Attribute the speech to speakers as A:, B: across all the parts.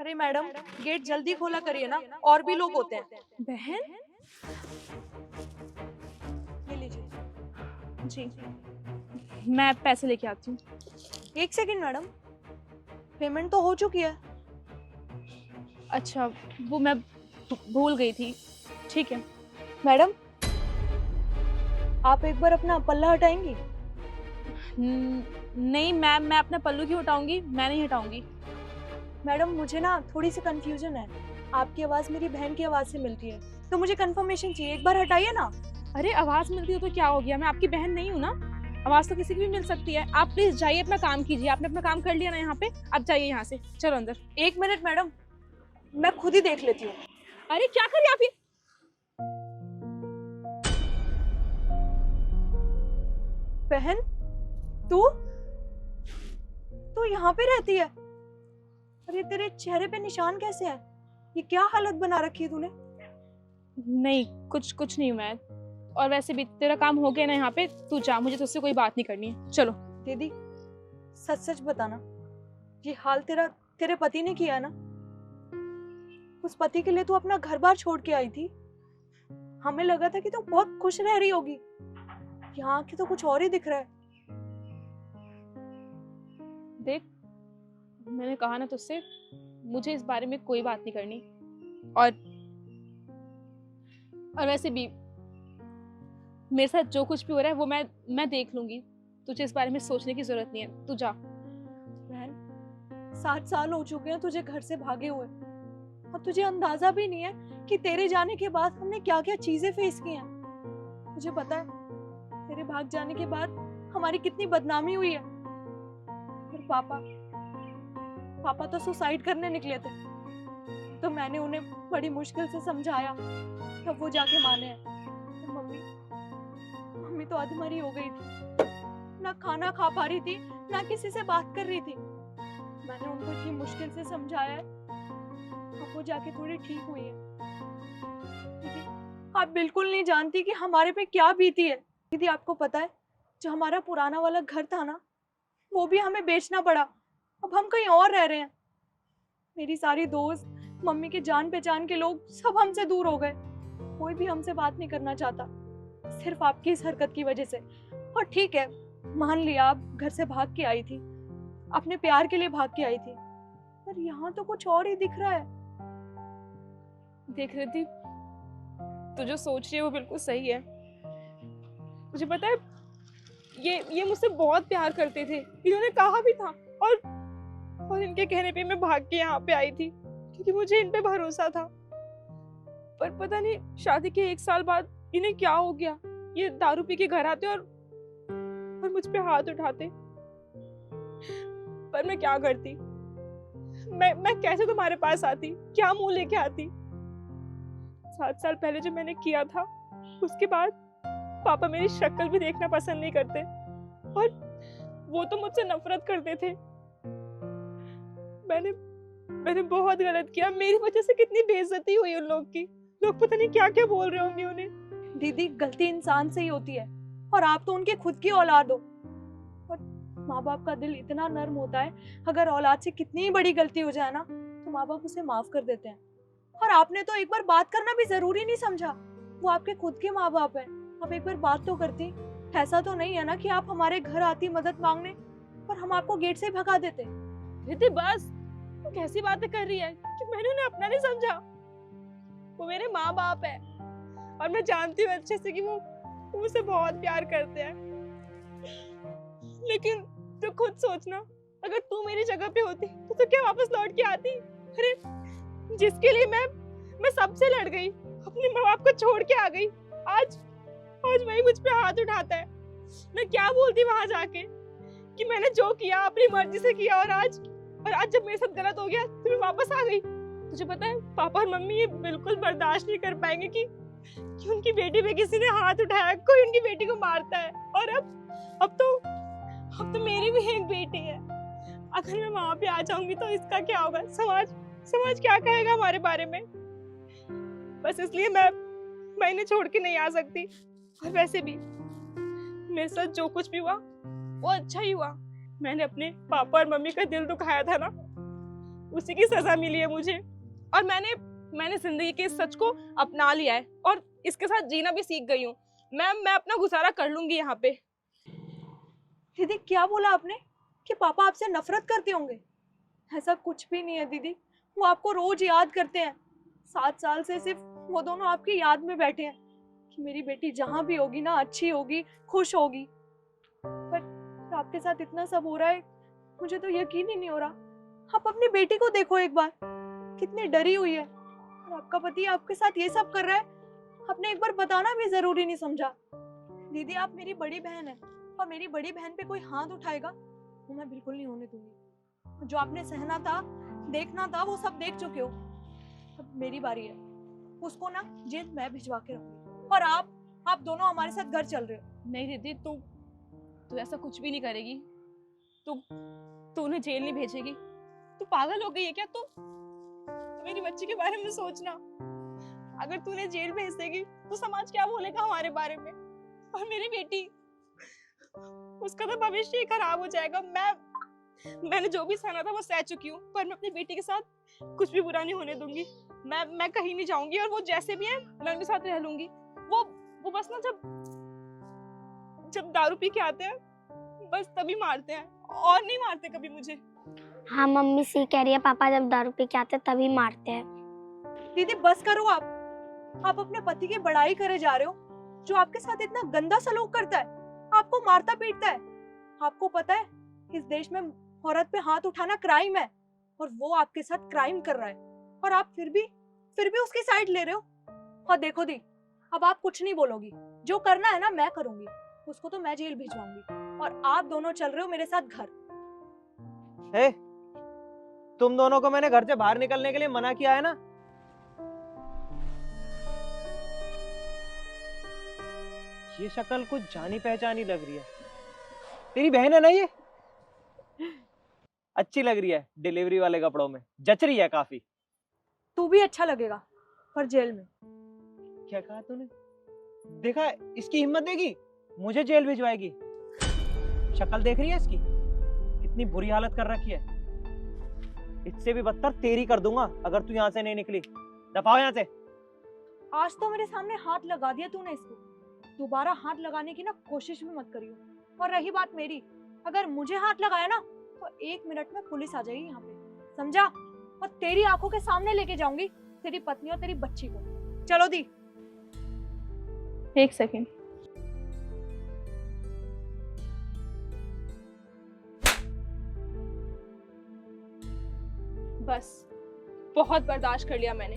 A: अरे madam, gate जल्दी खोला करिए ना, और भी लोग होते हैं।
B: बहन।
A: ये लीजिए।
B: जी, मैं पैसे लेके आती हूँ।
A: एक सेकंड मैडम, पेमेंट तो हो चुकी है।
B: अच्छा, वो मैं भूल गई थी। ठीक है।
A: मैडम, आप एक बार अपना पल्ला हटाएंगी?
B: नहीं मैम, मैं अपना पल्लू क्यों हटाऊंगी? मैं नहीं हटाऊंगी।
A: मैडम, मुझे ना थोड़ी सी कंफ्यूजन है। आपकी आवाज़ मेरी बहन की आवाज़ से मिलती है, तो मुझे कंफर्मेशन चाहिए। एक बार हटाइए ना।
B: अरे आवाज़ मिलती हो तो क्या हो गया? मैं आपकी बहन नहीं हूँ ना। आवाज़ तो किसी की भी मिल सकती है। आप प्लीज जाइए, अपना काम कीजिए। आपने अपना काम कर लिया ना यहाँ पे, आप जाइए यहाँ से। चलो अंदर।
A: एक मिनट मैडम, मैं खुद ही देख लेती हूँ।
B: अरे क्या करिए आप ये?
A: बहन, तू तू यहाँ पे रहती है? अरे तेरे चेहरे पे निशान कैसे है? ये क्या हालत बना रखी है तूने?
B: नहीं, कुछ नहीं हूँ मैं। और वैसे भी तेरा काम हो गया ना यहाँ पे, तू जा, मुझे तुझसे कोई बात नहीं करनी है। चलो।
A: दीदी, सच सच बताना, ये हाल तेरे पति ने किया है ना? उस पति के लिए तू अपना घर बार छोड़ के आई थी। हमें लगा था कि तू बहुत खुश रह रही होगी। यहाँ की तो कुछ और ही दिख रहा है।
B: देख, मैंने कहा ना तुझसे, मुझे इस बारे में कोई बात नहीं करनी। और वैसे भी मेरे साथ जो कुछ भी हो रहा है वो मैं देख लूंगी। तुझे इस बारे में सोचने की जरूरत नहीं है। तू जा।
A: बहन, 7 साल हो चुके हैं तुझे घर से भागे हुए, और तुझे अंदाजा भी नहीं है कि तेरे जाने के बाद हमने क्या क्या चीजें फेस की हैं। तुझे पता है, तेरे भाग जाने के बाद हमारी कितनी बदनामी हुई है। और पापा तो सुसाइड करने निकले थे, तो मैंने उन्हें बड़ी मुश्किल से समझाया, तब वो जाके माने हैं। तो मम्मी तो अधमरी हो गई थी, ना खाना खा पा रही थी, ना किसी से बात कर रही थी। मैंने उनको इतनी मुश्किल से समझाया है, अब वो जाके थोड़ी ठीक हुई है। दीदी, आप बिल्कुल नहीं जानती कि हमारे पे क्या बीती है। दीदी, आपको पता है, जो हमारा पुराना वाला घर था ना, वो भी हमें बेचना पड़ा। अब हम कहीं और रह रहे हैं। मेरी सारी दोस्त, मम्मी के जान पहचान के लोग सब हमसे दूर हो गए। कोई भी हमसे बात नहीं करना चाहता, सिर्फ आपकी इस हरकत की वजह से। और ठीक है, मान लिया आप घर से भाग के आई थी, अपने प्यार के लिए भाग के आई थी, पर यहाँ तो कुछ और ही दिख रहा है।
B: देख रही थी, तू जो सोच रही है वो बिल्कुल सही है। मुझे पता है, ये मुझसे बहुत प्यार करते थे। इन्होंने कहा भी था। और इनके कहने पे मैं भाग के यहाँ पे आई थी, क्योंकि मुझे इन पे भरोसा था। पर पता नहीं शादी के 1 साल बाद इन्हें क्या हो गया। ये दारू पी के घर आते और मुझ पे हाथ उठाते। पर मैं क्या करती? मैं कैसे तुम्हारे पास आती? क्या मुंह लेके आती? 7 साल पहले जो मैंने किया था, उसके बाद पापा मेरी शक्ल भी देखना पसंद नहीं करते, और वो तो मुझसे नफरत करते थे। मैंने मैंने बहुत गलत किया। मेरी वजह से कितनी बेइज्जती हुई उन लोग की। लोग पता नहीं क्या क्या बोल रहे होंगे उन्हें।
A: दीदी, गलती इंसान से ही होती है, और आप तो उनके खुद की औलाद हो। और माँ बाप का दिल इतना नर्म होता है, अगर औलाद से कितनी बड़ी गलती हो जाए ना, तो माँ बाप उसे माफ कर देते हैं। और आपने तो एक बार बात करना भी जरूरी नहीं समझा। वो आपके खुद के माँ बाप हैं। आप एक बार बात तो करती। ऐसा तो नहीं है ना कि आप हमारे घर आती मदद मांगने, पर हम आपको गेट से भगा देते।
B: रिद्धि बस, तू कैसी बातें कर रही है कि मैंने उन्हें अपना नहीं समझा। वो मेरे माँ बाप है, और मैं जानती हूँ अच्छे से कि वो मुझसे बहुत प्यार करते हैं। लेकिन तू खुद सोचना, अगर तू मेरी जगह पे होती तो तू क्या वापस लौट के आती? अरे जिसके लिए मैं सबसे लड़ गई, अपने माँ बाप को छोड़ के आ गई, आज आज वही मुझ पे हाथ उठाता है। मैं क्या बोलती वहां जाके कि मैंने जो किया अपनी मर्जी से किया, और आज जब मेरे साथ गलत हो गया तो मैं वापस आ गई। तुझे पता है, पापा और मम्मी ये बिल्कुल बर्दाश्त नहीं कर पाएंगे कि उनकी बेटी पे किसी ने हाथ उठाया, कोई उनकी बेटी को मारता है। और अब तो मेरी भी एक बेटी है। अगर मैं वहां पे आ जाऊंगी तो इसका क्या होगा? समाज क्या कहेगा हमारे बारे में? बस इसलिए मैं इन्हें छोड़ के नहीं आ सकती। और वैसे भी मेरे साथ जो कुछ भी हुआ वो अच्छा ही हुआ। मैंने अपने पापा और मम्मी का दिल दुखाया था ना, उसी की सजा मिली है मुझे। और मैंने जिंदगी के इस सच को अपना लिया है और इसके साथ जीना भी सीख गई हूँ। मैं अपना गुजारा कर लूंगी यहाँ पे।
A: दीदी क्या बोला आपने कि पापा आपसे नफरत करते होंगे? ऐसा कुछ भी नहीं है दीदी, वो आपको रोज याद करते हैं। 7 साल से सिर्फ वो दोनों आपकी याद में बैठे हैं कि मेरी बेटी जहाँ भी होगी ना अच्छी होगी, खुश होगी। पर आपके साथ इतना सब हो रहा है, मुझे तो यकीन ही नहीं हो रहा। आप अपनी बेटी को देखो एक बार, कितनी डरी हुई है। और आपका पति आपके साथ ये सब कर रहा है, आपने एक बार बताना भी जरूरी नहीं समझा। दीदी आप मेरी बड़ी बहन है और मेरी बड़ी बहन पे कोई हाथ उठाएगा वो मैं बिल्कुल नहीं होने दूंगी। जो आपने सहना था, देखना था, वो सब देख चुके हो। अब मेरी बारी है, उसको ना जेल मैं भिजवा के रहूंगी और आप दोनों हमारे साथ घर चल रहे हो।
B: नहीं दीदी, तू ऐसा कुछ भी नहीं करेगी। तू उन्हें जेल नहीं भेजेगी। तू पागल हो गई है क्या? तू मेरी बच्ची के बारे में सोचना। अगर तू उन्हें जेल भेज देगी तो समाज क्या बोलेगा हमारे बारे में? और मेरी बेटी, उसका तो भविष्य ही खराब हो जाएगा। मैंने जो भी सहना था वो सह चुकी हूँ, पर मैं अपनी बेटी के साथ कुछ भी बुरा नहीं होने दूंगी। मैं कहीं नहीं जाऊंगी और वो जैसे भी है मैं उनके साथ रह लूंगी। वो बस ना जब दारू पी के आते हैं बस तभी मारते हैं, और नहीं मारते कभी मुझे।
C: हाँ मम्मी सही कह रही है, पापा जब दारू पी के आते हैं तभी मारते हैं।
A: दीदी बस करो आप अपने पति की बड़ाई करे जा रहे हो, जो आपके साथ इतना गंदा सलूक करता है, आपको मारता पीटता है। आपको पता है इस देश में औरत पे हाथ उठाना क्राइम है और वो आपके साथ क्राइम कर रहा है और आप फिर भी उसकी साइड ले रहे हो। और देखो दी, अब आप कुछ नहीं बोलोगी, जो करना है ना मैं करूंगी। उसको तो मैं जेल भिजवाऊंगी और आप दोनों चल रहे हो मेरे साथ घर।
D: हे, तुम दोनों को मैंने घर से बाहर निकलने के लिए मना किया है ना। ये शक्ल कुछ जानी पहचानी लग रही है। तेरी बहन है ना ये? अच्छी लग रही है डिलीवरी वाले कपड़ों में, जच रही है काफी।
A: तू भी अच्छा लगेगा पर जेल में।
D: क्या कहा तूने? देखा, इसकी हिम्मत देगी, मुझे जेल भिजवाएगी। शक्ल देख रही है इसकी, कितनी बुरी हालत कर रखी है। इससे भी बदतर तेरी कर दूंगा अगर तू यहाँ से नहीं निकली। दफाओ यहाँ से।
A: आज तो मेरे सामने हाथ लगा दिया तूने, इसको दोबारा हाथ लगाने की ना कोशिश भी मत करियो। और रही बात मेरी, अगर मुझे हाथ लगाया ना तो 1 मिनट में पुलिस आ जाएगी यहाँ पे, समझा? और तेरी आंखों के सामने लेके जाऊंगी तेरी पत्नी और तेरी बच्ची को। चलो दी।
B: 1 सेकेंड। बस बहुत बर्दाश्त कर लिया मैंने,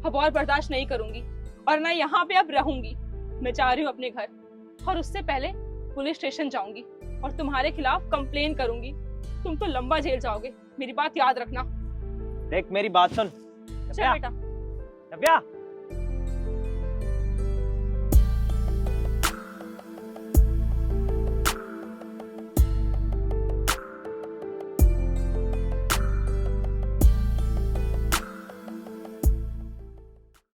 B: अब और बर्दाश्त नहीं करूंगी और ना यहाँ पे अब रहूंगी। मैं जा रही हूँ अपने घर और उससे पहले पुलिस स्टेशन जाऊंगी और तुम्हारे खिलाफ कंप्लेन करूंगी। तुम तो लंबा जेल जाओगे, मेरी बात याद रखना।
D: देख मेरी बात सुन।
B: चल बेटा।
D: नव्या,